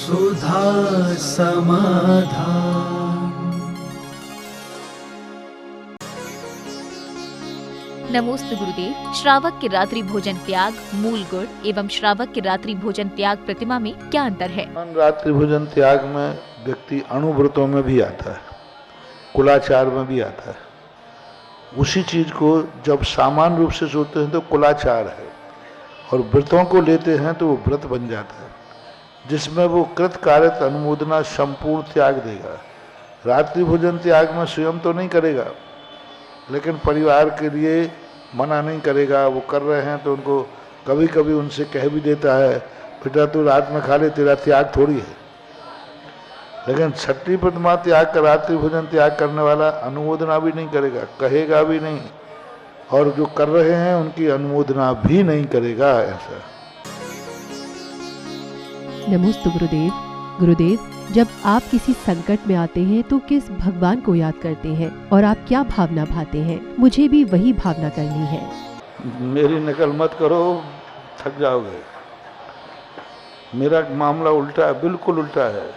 सुधा समाधान। नमोस्तु गुरुदेव। श्रावक के रात्रि भोजन त्याग, मूल गुड़ एवं श्रावक के रात्रि भोजन त्याग प्रतिमा में क्या अंतर है? रात्रि भोजन त्याग में व्यक्ति अणुव्रतों में भी आता है, कुलाचार में भी आता है। उसी चीज को जब सामान्य रूप से सोचते हैं तो कुलाचार है, और व्रतों को लेते हैं तो वो व्रत बन जाता है, जिसमें वो कृत कार्यत अनुमोदना संपूर्ण त्याग देगा। रात्रि भोजन त्याग में स्वयं तो नहीं करेगा, लेकिन परिवार के लिए मना नहीं करेगा। वो कर रहे हैं तो उनको कभी कभी उनसे कह भी देता है, बेटा तू रात में खा ले, तेरा त्याग थोड़ी है। लेकिन छठी प्रतिमा त्याग कर रात्रि भोजन त्याग करने वाला अनुमोदना भी नहीं करेगा, कहेगा भी नहीं, और जो कर रहे हैं उनकी अनुमोदना भी नहीं करेगा। ऐसा। नमोस्तु गुरुदेव। गुरुदेव, जब आप किसी संकट में आते हैं तो किस भगवान को याद करते हैं और आप क्या भावना भाते हैं? मुझे भी वही भावना करनी है। मेरी नकल मत करो, थक जाओगे। मेरा मामला उल्टा है, बिल्कुल उल्टा है।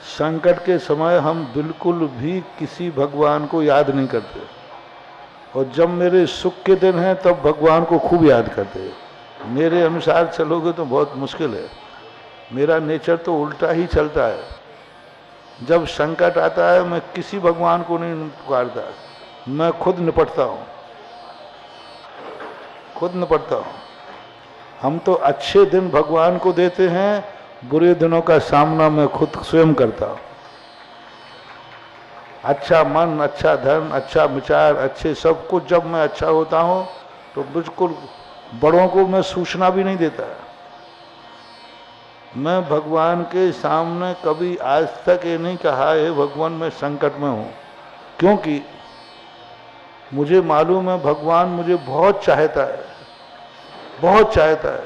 संकट के समय हम बिल्कुल भी किसी भगवान को याद नहीं करते, और जब मेरे सुख के दिन हैं तब भगवान को खूब याद करते। मेरे अनुसार चलोगे तो बहुत मुश्किल है। मेरा नेचर तो उल्टा ही चलता है। जब संकट आता है मैं किसी भगवान को नहीं पुकारता, मैं खुद निपटता हूँ, खुद निपटता हूँ। हम तो अच्छे दिन भगवान को देते हैं, बुरे दिनों का सामना मैं खुद स्वयं करता हूँ। अच्छा मन, अच्छा धन, अच्छा विचार, अच्छे सब कुछ जब मैं अच्छा होता हूँ तो बिल्कुल बड़ों को मैं सूचना भी नहीं देता। मैं भगवान के सामने कभी आज तक ये नहीं कहा है भगवान मैं संकट में हूँ, क्योंकि मुझे मालूम है भगवान मुझे बहुत चाहता है, बहुत चाहता है,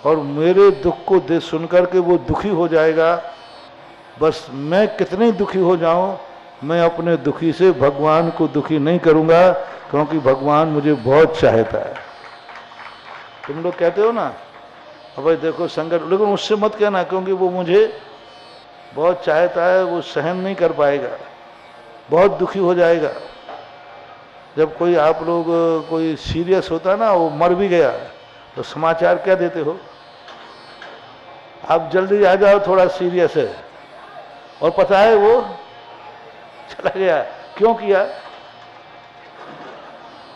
और मेरे दुख को दे सुनकर के वो दुखी हो जाएगा। बस मैं कितने दुखी हो जाऊं, मैं अपने दुखी से भगवान को दुखी नहीं करूंगा, क्योंकि भगवान मुझे बहुत चाहता है। तुम लोग कहते हो ना, अब भाई देखो संकट, लेकिन उससे मत कहना, क्योंकि वो मुझे बहुत चाहता है, वो सहन नहीं कर पाएगा, बहुत दुखी हो जाएगा। जब कोई आप लोग कोई सीरियस होता ना, वो मर भी गया, तो समाचार क्या देते हो? आप जल्दी आ जाओ, थोड़ा सीरियस है, और पता है वो चला गया। क्यों किया?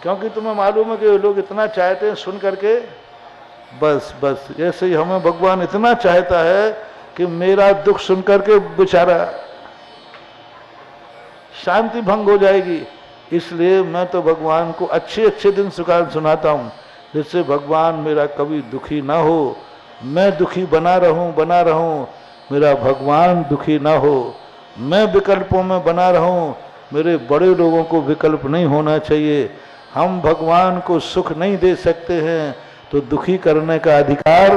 क्योंकि तुम्हें मालूम है कि लोग इतना चाहते हैं सुन करके। बस बस ऐसे ही हमें भगवान इतना चाहता है कि मेरा दुख सुन करके बेचारा शांति भंग हो जाएगी। इसलिए मैं तो भगवान को अच्छे अच्छे दिन सुनाता हूँ, जिससे भगवान मेरा कभी दुखी ना हो। मैं दुखी बना रहूं, मेरा भगवान दुखी ना हो। मैं विकल्पों में बना रहूं, मेरे बड़े लोगों को विकल्प नहीं होना चाहिए। हम भगवान को सुख नहीं दे सकते हैं तो दुखी करने का अधिकार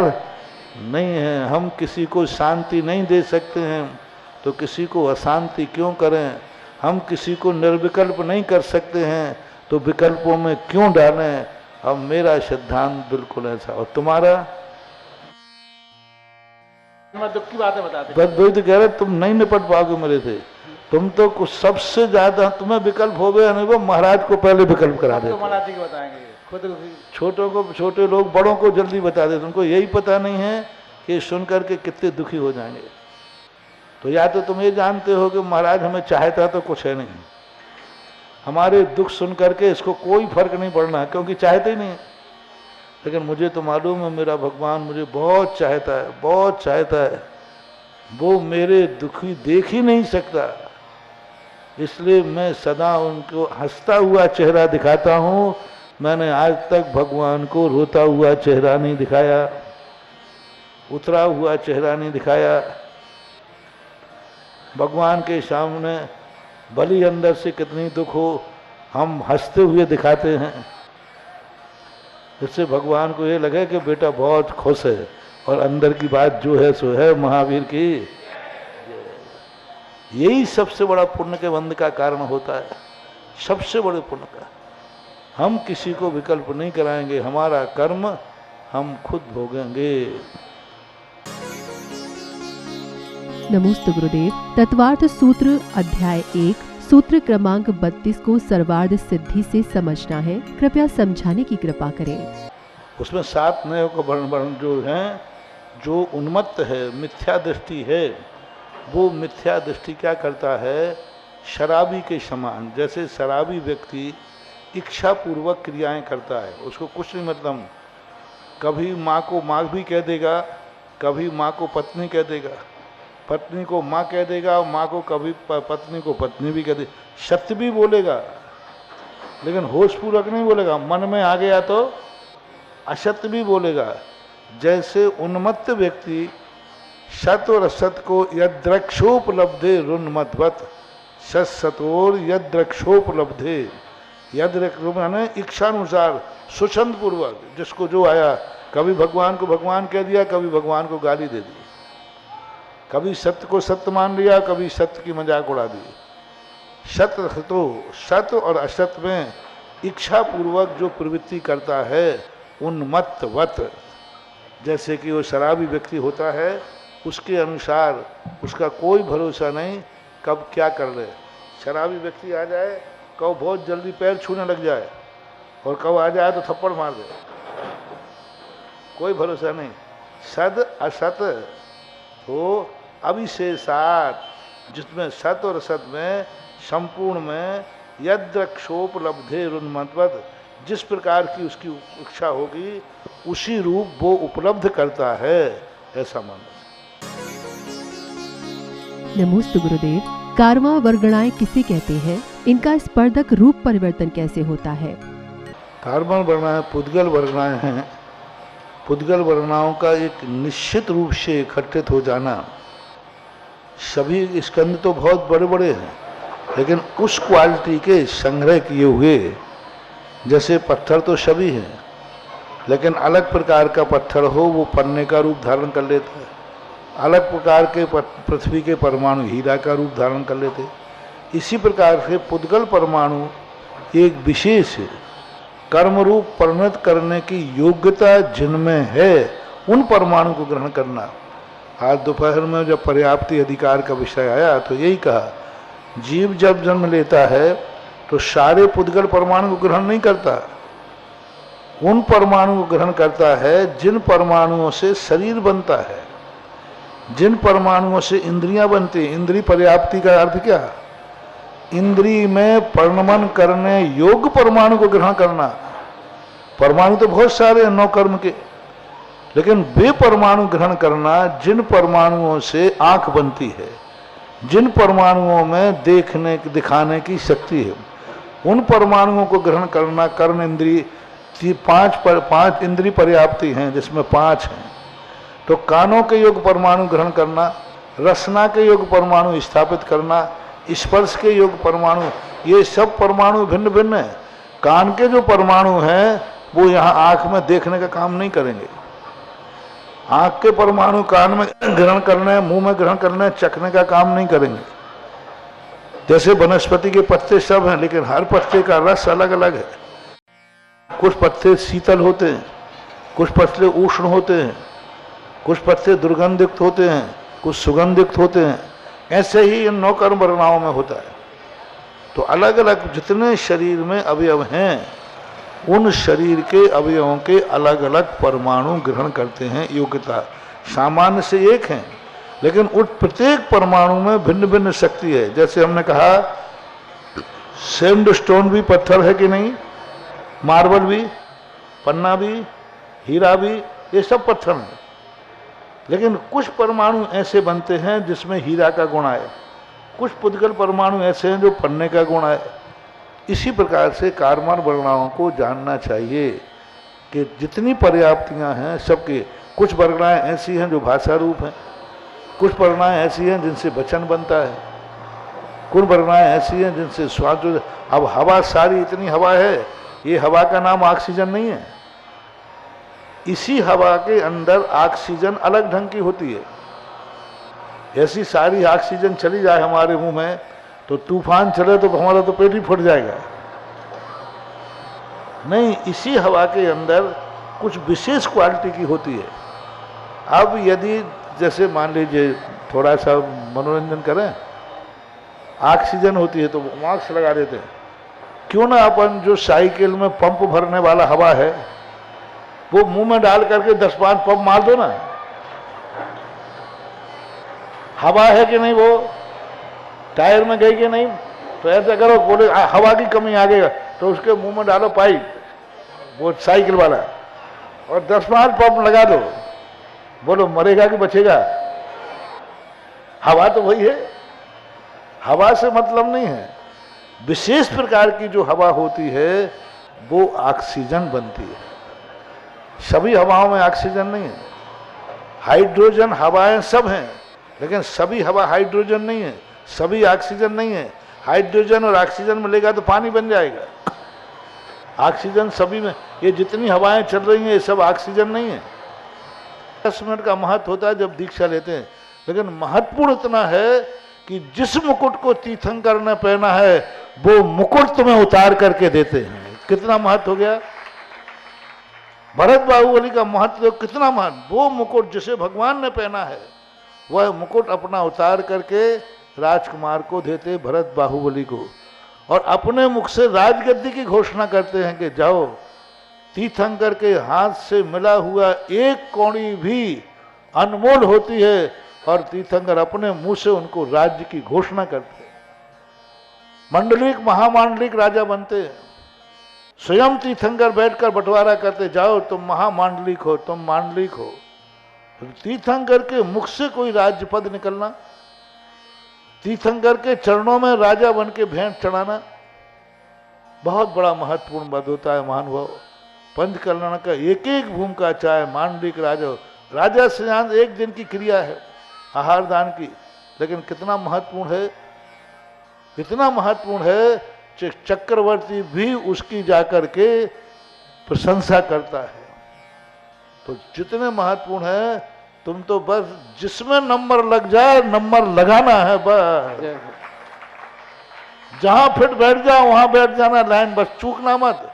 नहीं है। हम किसी को शांति नहीं दे सकते हैं तो किसी को अशांति क्यों करें। हम किसी को निर्विकल्प नहीं कर सकते हैं तो विकल्पों में क्यों डालें। अब मेरा सिद्धांत बिल्कुल ऐसा, और तुम्हारा? मैं दुख की बातें बताते। बस वही तो कह रहे, तुम नहीं निपट पाओगे मेरे से। तुम तो कुछ सबसे ज्यादा, तुम्हें विकल्प हो गया नहीं, वो महाराज को पहले विकल्प करा दे। महाराज जी को बताएंगे, खुद छोटों को, छोटे लोग बड़ों को जल्दी बता देते। उनको यही पता नहीं है कि सुन करके कितने दुखी हो जाएंगे। तो या तो तुम ये जानते हो कि महाराज हमें चाहता तो कुछ है नहीं, हमारे दुख सुन करके इसको कोई फर्क नहीं पड़ना, क्योंकि चाहते ही नहीं। लेकिन मुझे तो मालूम है मेरा भगवान मुझे बहुत चाहता है, बहुत चाहता है। वो मेरे दुखी देख ही नहीं सकता, इसलिए मैं सदा उनको हंसता हुआ चेहरा दिखाता हूँ। मैंने आज तक भगवान को रोता हुआ चेहरा नहीं दिखाया, उतरा हुआ चेहरा नहीं दिखाया। भगवान के सामने भली अंदर से कितनी दुख हो, हम हंसते हुए दिखाते हैं, इससे भगवान को ये लगे कि बेटा बहुत खुश है, और अंदर की बात जो है सो है महावीर की। यही सबसे बड़ा पुण्य के बंध का कारण होता है, सबसे बड़े पुण्य का। हम किसी को विकल्प नहीं कराएंगे, हमारा कर्म हम खुद भोगेंगे। नमोस्तु गुरुदेव। तत्वार्थ सूत्र अध्याय 1 सूत्र क्रमांक 32 को सर्वार्थ सिद्धि से समझना है, कृपया समझाने की कृपा करें। उसमें 7 नयों का वर्ण जो हैं, जो उन्मत्त है, मिथ्या दृष्टि है, वो मिथ्या दृष्टि क्या करता है, शराबी के समान। जैसे शराबी व्यक्ति इच्छा पूर्वक क्रियाएं करता है, उसको कुछ नहीं मतलब, कभी माँ को माँ भी कह देगा, कभी माँ को पत्नी कह देगा, पत्नी को माँ कह देगा, और माँ को कभी पत्नी को पत्नी भी कह देगा, सत्य भी बोलेगा लेकिन होशपूर्वक नहीं बोलेगा, मन में आ गया तो असत्य भी बोलेगा। जैसे उन्मत्त व्यक्ति सत और असत को यद्रक्षोपलब्धे रुन्मत्वत सत सतोर यद्रक्षोपलब्धे, यद्रक्ष माने इच्छानुसार स्वच्छंद पूर्वक जिसको जो आया, कभी भगवान को भगवान कह दिया, कभी भगवान को गाली दे दी, कभी सत्य को सत्य मान लिया, कभी सत्य की मजाक उड़ा दी। सत्य और असत्य में इच्छा पूर्वक जो प्रवृत्ति करता है उन्मत्तवत, जैसे कि वो शराबी व्यक्ति होता है, उसके अनुसार उसका कोई भरोसा नहीं कब क्या कर ले। शराबी व्यक्ति आ जाए, कब बहुत जल्दी पैर छूने लग जाए, और कब आ जाए तो थप्पड़ मार दे, कोई भरोसा नहीं। सद असत तो अविशेषात, जिसमें सत और असत में संपूर्ण में यद्रक्षोपलब्धे रुन्मत्वत, जिस प्रकार की उसकी इच्छा होगी उसी रूप वो उपलब्ध करता है, ऐसा मानो। नमोस्तु गुरुदेव। कारवा वर्गणाएं किसे कहते हैं, इनका स्पर्धक रूप परिवर्तन कैसे होता है? कार्बन वर्णाएं पुद्गल वर्णाएं हैं। पुद्गल वर्णाओं का एक निश्चित रूप से इकट्ठित हो जाना, सभी स्कंद तो बहुत बड़े बड़े हैं, लेकिन उस क्वालिटी के संग्रह किए हुए, जैसे पत्थर तो सभी हैं, लेकिन अलग प्रकार का पत्थर हो वो पन्ने का रूप धारण कर लेता है, अलग प्रकार के पृथ्वी के परमाणु हीरा का रूप धारण कर लेते। इसी प्रकार से पुद्गल परमाणु एक विशेष कर्म रूप परिणत करने की योग्यता जिनमें है, उन परमाणु को ग्रहण करना। आज दोपहर में जब पर्याप्ति अधिकार का विषय आया तो यही कहा, जीव जब जन्म लेता है तो सारे पुद्गल परमाणु को ग्रहण नहीं करता, उन परमाणु को ग्रहण करता है जिन परमाणुओं से शरीर बनता है, जिन परमाणुओं से इंद्रियां बनती। इंद्रिय पर्याप्ति का अर्थ क्या? इंद्रिय में परिणमन करने योग्य परमाणु को ग्रहण करना। परमाणु तो बहुत सारे हैं 9 कर्म के, लेकिन वे परमाणु ग्रहण करना जिन परमाणुओं से आंख बनती है, जिन परमाणुओं में देखने दिखाने की शक्ति है, उन परमाणुओं को ग्रहण करना। कर्ण इंद्रिय 5 इंद्रिय पर्याप्ति हैं, जिसमें 5 हैं। तो कानों के योग परमाणु ग्रहण करना, रसना के योग परमाणु स्थापित करना, स्पर्श के योग परमाणु, ये सब परमाणु भिन्न भिन्न है। कान के जो परमाणु हैं वो यहाँ आँख में देखने का काम नहीं करेंगे। आँख के परमाणु कान में ग्रहण करने, मुंह में ग्रहण करने, चखने का काम नहीं करेंगे। जैसे वनस्पति के पत्ते सब हैं, लेकिन हर पत्ते का रस अलग अलग है। कुछ पत्ते शीतल होते हैं, कुछ पत्ते उष्ण होते हैं, कुछ पत्ते दुर्गंधयुक्त होते हैं, कुछ सुगंधयुक्त होते हैं। ऐसे ही इन 9 कर्म वर्णाओं में होता है। तो अलग अलग जितने शरीर में अवयव हैं, उन शरीर के अवयवों के अलग अलग परमाणु ग्रहण करते हैं। योग्यता सामान्य से एक है, लेकिन उस प्रत्येक परमाणु में भिन्न भिन्न शक्ति है। जैसे हमने कहा सैंडस्टोन भी पत्थर है कि नहीं, मार्बल भी, पन्ना भी, हीरा भी, ये सब पत्थर हैं। लेकिन कुछ परमाणु ऐसे बनते हैं जिसमें हीरा का गुण आए, कुछ पुद्गल परमाणु ऐसे हैं जो पन्ने का गुण आए। इसी प्रकार से कार्बन वर्णाओं को जानना चाहिए कि जितनी पर्याप्तियां हैं सबके, कुछ वर्णाएं ऐसी हैं जो भाषा रूप हैं, कुछ वर्णाएं ऐसी हैं जिनसे वचन बनता है, कुछ वर्णाएं ऐसी हैं जिनसे स्वाद। अब हवा सारी इतनी हवा है, ये हवा का नाम ऑक्सीजन नहीं है। इसी हवा के अंदर ऑक्सीजन अलग ढंग की होती है। ऐसी सारी ऑक्सीजन चली जाए हमारे मुंह में तो तूफान चले तो हमारा तो पेट ही फट जाएगा। नहीं, इसी हवा के अंदर कुछ विशेष क्वालिटी की होती है। अब यदि जैसे मान लीजिए थोड़ा सा मनोरंजन करें, ऑक्सीजन होती है तो मास्क लगा देते हैं, क्यों ना अपन जो साइकिल में पंप भरने वाला हवा है वो मुंह में डाल करके 10-5 पंप मार दो ना। हवा है कि नहीं, वो टायर में गई कि नहीं, तो ऐसा करो, बोले हवा की कमी आ गई तो उसके मुंह में डालो पाइप, वो साइकिल वाला, और 10-5 पंप लगा दो, बोलो मरेगा कि बचेगा? हवा तो वही है, हवा से मतलब नहीं है। विशेष प्रकार की जो हवा होती है वो ऑक्सीजन बनती है। सभी हवाओं में ऑक्सीजन नहीं है, हाइड्रोजन हवाएं सब हैं, लेकिन सभी हवा हाइड्रोजन नहीं है, सभी ऑक्सीजन नहीं है। हाइड्रोजन और ऑक्सीजन मिलेगा तो पानी बन जाएगा। ऑक्सीजन सभी में, ये जितनी हवाएं चल रही हैं ये सब ऑक्सीजन नहीं है। 10 मिनट का महत्व होता है जब दीक्षा लेते हैं, लेकिन महत्वपूर्ण इतना है कि जिस मुकुट को तीर्थंकर ने पहना है वो मुकुट तुम्हें उतार करके देते हैं। कितना महत्व हो गया। भरत बाहुबली का महत्व कितना महत्व, वो मुकुट जिसे भगवान ने पहना है वह मुकुट अपना उतार करके राजकुमार को देते, भरत बाहुबली को, और अपने मुख से राजगद्दी की घोषणा करते हैं कि जाओ, तीर्थंकर के हाथ से मिला हुआ एक कौड़ी भी अनमोल होती है, और तीर्थंकर अपने मुंह से उनको राज्य की घोषणा करते हैं। मंडलिक महामांडलिक राजा बनते हैं, स्वयं तीर्थंकर बैठकर बंटवारा करते, जाओ तुम महामांडलिक हो, तुम मांडलिक हो। तीर्थंकर के मुख से कोई राज्य पद निकलना, तीर्थंकर के चरणों में राजा बन के भेंट चढ़ाना बहुत बड़ा महत्वपूर्ण पद होता है। महानुभाव, पंच कल्याण का एक एक भूमिका, चाहे मांडलिक राजा हो, राजा स्नान एक दिन की क्रिया है आहार दान की, लेकिन कितना महत्वपूर्ण है, इतना महत्वपूर्ण है चक्रवर्ती भी उसकी जाकर के प्रशंसा करता है। तो जितने महत्वपूर्ण है, तुम तो बस जिसमें नंबर लग जाए नंबर लगाना है, बस जहां फिट बैठ जाओ वहां बैठ जाना, लाइन बस चूकना मत।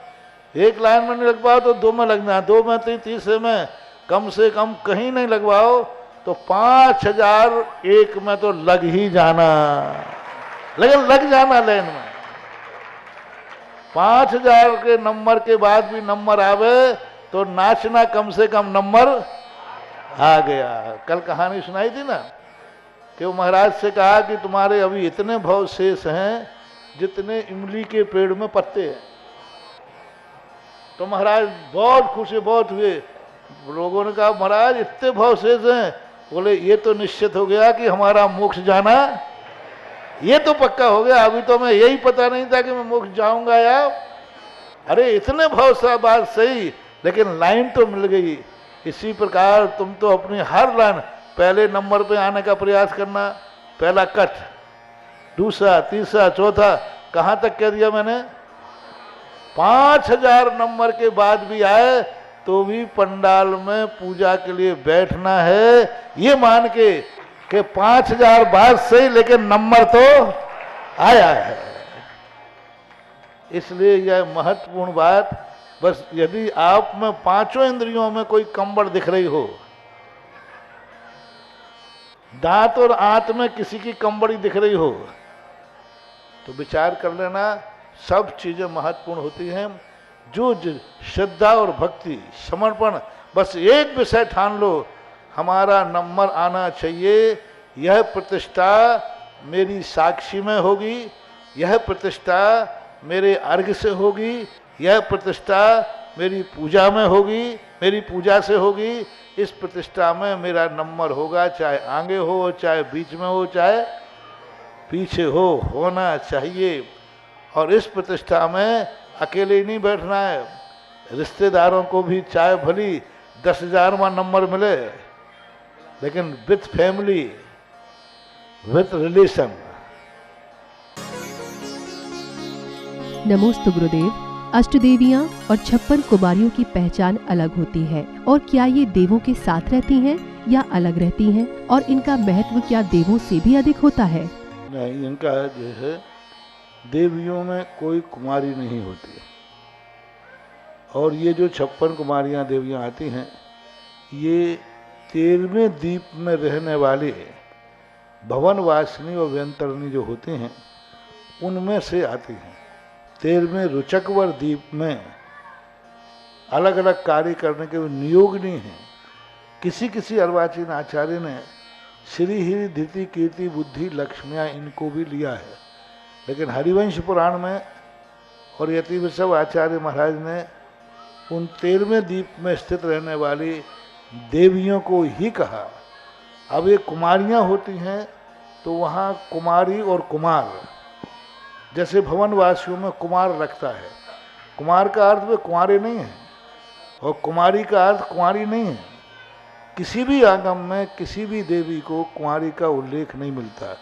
एक लाइन में नहीं लग पाओ तो 2 में लगना, 2 में तीसरे में कम से कम कहीं नहीं लगवाओ तो 5001 में तो लग ही जाना, लेकिन लग जाना लाइन में। 5000 के नंबर के बाद भी नंबर आवे तो नाचना, कम से कम नंबर आ गया। कल कहानी सुनाई थी ना कि वो महाराज से कहा कि तुम्हारे अभी इतने भाव शेष हैं जितने इमली के पेड़ में पत्ते हैं। तो महाराज बहुत खुश बहुत हुए। लोगों ने कहा महाराज इतने भाव शेष हैं, बोले ये तो निश्चित हो गया कि हमारा मोक्ष जाना ये तो पक्का हो गया। अभी तो मैं यही पता नहीं था कि मैं मोक्ष जाऊंगा या, अरे इतने भाव सा बात सही, लेकिन लाइन तो मिल गई। इसी प्रकार तुम तो अपनी हर लाइन पहले नंबर पे आने का प्रयास करना, पहला कट, दूसरा, तीसरा, चौथा, कहाँ तक कह दिया मैंने? 5000 नंबर के बाद भी आए तो भी पंडाल में पूजा के लिए बैठना है, ये मान के कि 5000 बात सही लेकिन नंबर तो आया है। इसलिए यह महत्वपूर्ण बात, बस यदि आप में 5 इंद्रियों में कोई कंबड़ दिख रही हो, दांत और आंत में किसी की कंबड़ी दिख रही हो, तो विचार कर लेना। सब चीजें महत्वपूर्ण होती हैं। जो श्रद्धा और भक्ति समर्पण, बस एक विषय ठान लो, हमारा नंबर आना चाहिए। यह प्रतिष्ठा मेरी साक्षी में होगी, यह प्रतिष्ठा मेरे अर्घ से होगी, यह प्रतिष्ठा मेरी पूजा में होगी, मेरी पूजा से होगी। इस प्रतिष्ठा में मेरा नंबर होगा, चाहे आगे हो, चाहे बीच में हो, चाहे पीछे हो, होना चाहिए। और इस प्रतिष्ठा में अकेले ही नहीं बैठना है, रिश्तेदारों को भी, चाहे भली 10,000वां नंबर मिले, लेकिन विथ फैमिली, विथ रिलेशन। नमोस्तु गुरुदेव। अष्टदेवियां और 56 कुमारियों की पहचान अलग होती है, और क्या ये देवों के साथ रहती हैं या अलग रहती हैं, और इनका महत्व क्या देवों से भी अधिक होता है? नहीं, इनका जो है देवियों में कोई कुमारी नहीं होती है, और ये जो 56 कुमारियां देवियां आती हैं ये 13वें दीप में रहने वाले भवनवासिनी और व्यंतरणी जो होते हैं उनमें से आती हैं। 13वें रुचकवर दीप में अलग अलग कार्य करने के नियोगनी हैं। किसी किसी अर्वाचीन आचार्य ने श्री ही धृति कीर्ति बुद्धि लक्ष्मियाँ इनको भी लिया है, लेकिन हरिवंश पुराण में और यतिवृषभ आचार्य महाराज ने उन 13वें दीप में स्थित रहने वाली देवियों को ही कहा। अब ये कुमारियाँ होती हैं तो वहाँ कुमारी और कुमार, जैसे भवनवासियों में कुमार लगता है, कुमार का अर्थ वे कुंवारे नहीं हैं और कुमारी का अर्थ कुंवारी नहीं है। किसी भी आगम में किसी भी देवी को कुंवारी का उल्लेख नहीं मिलता।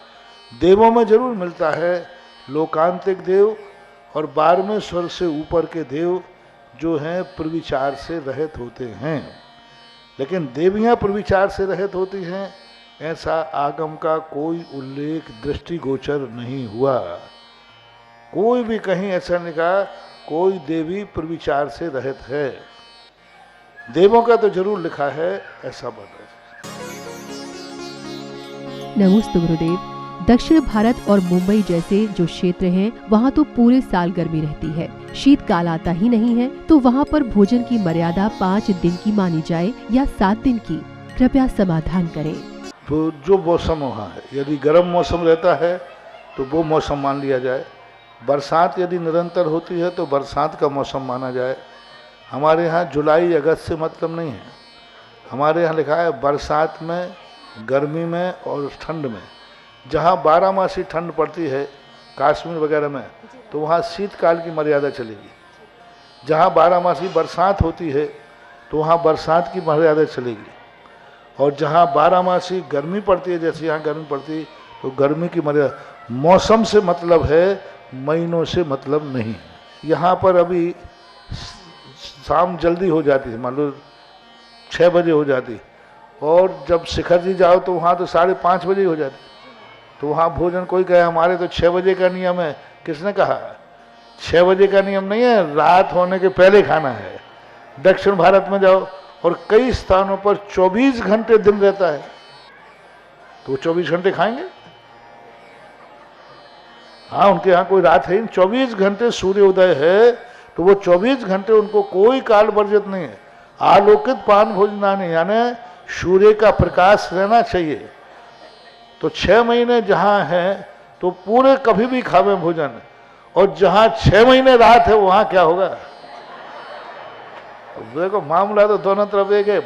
देवों में जरूर मिलता है, लोकांतिक देव और 12वें स्वर से ऊपर के देव जो हैं प्रविचार से रहित होते हैं, लेकिन देवियां प्रविचार से रहित होती हैं ऐसा आगम का कोई उल्लेख दृष्टिगोचर नहीं हुआ। कोई भी कहीं ऐसा नहीं कहा कोई देवी प्रविचार से रहित है। देवों का तो जरूर लिखा है, ऐसा बता। नमोस्तु गुरुदेव। दक्षिण भारत और मुंबई जैसे जो क्षेत्र हैं, वहाँ तो पूरे साल गर्मी रहती है, शीतकाल आता ही नहीं है, तो वहाँ पर भोजन की मर्यादा 5 दिन की मानी जाए या 7 दिन की? कृपया समाधान करें। तो जो मौसम वहाँ है, यदि गर्म मौसम रहता है तो वो मौसम मान लिया जाए। बरसात यदि निरंतर होती है तो बरसात का मौसम माना जाए। हमारे यहाँ जुलाई अगस्त से मतलब नहीं है। हमारे यहाँ लिखा है बरसात में, गर्मी में और ठंड में। जहाँ 12 मासी ठंड पड़ती है कश्मीर वगैरह में, तो वहाँ शीतकाल की मर्यादा चलेगी। जहाँ 12 मासी बरसात होती है तो वहाँ बरसात की मर्यादा चलेगी। और जहाँ 12 मासी गर्मी पड़ती है, जैसे यहाँ गर्मी पड़ती है, तो गर्मी की मर्यादा। मौसम से मतलब है, महीनों से मतलब नहीं। यहाँ पर अभी शाम जल्दी हो जाती है, मान लो 6 बजे हो जाती, और जब शिखर जी जाओ तो वहाँ तो 5:30 बजे हो जाती। तो वहाँ भोजन कोई कहे हमारे तो 6 बजे का नियम है। किसने कहा? 6 बजे का नियम नहीं है, रात होने के पहले खाना है। दक्षिण भारत में जाओ और कई स्थानों पर 24 घंटे दिन रहता है, तो 24 घंटे खाएंगे? हाँ, उनके यहाँ कोई रात है ही, 24 घंटे सूर्य उदय है, तो वो 24 घंटे उनको कोई काल वर्जित नहीं है। आलोकित पान भोजनानि, यानी सूर्य का प्रकाश रहना चाहिए। तो 6 महीने जहाँ है तो पूरे कभी भी खावे भोजन, और जहाँ 6 महीने रात है वहाँ क्या होगा? देखो मामला तो दोनों तरफ एक है।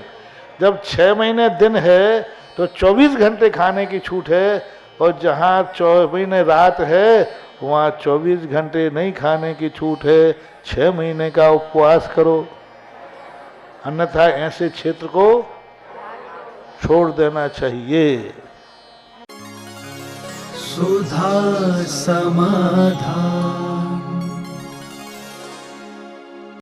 जब 6 महीने दिन है तो 24 घंटे खाने की छूट है, और जहाँ 4 महीने रात है वहाँ 24 घंटे नहीं खाने की छूट है। 6 महीने का उपवास करो, अन्यथा ऐसे क्षेत्र को छोड़ देना चाहिए। सुधा समाधान।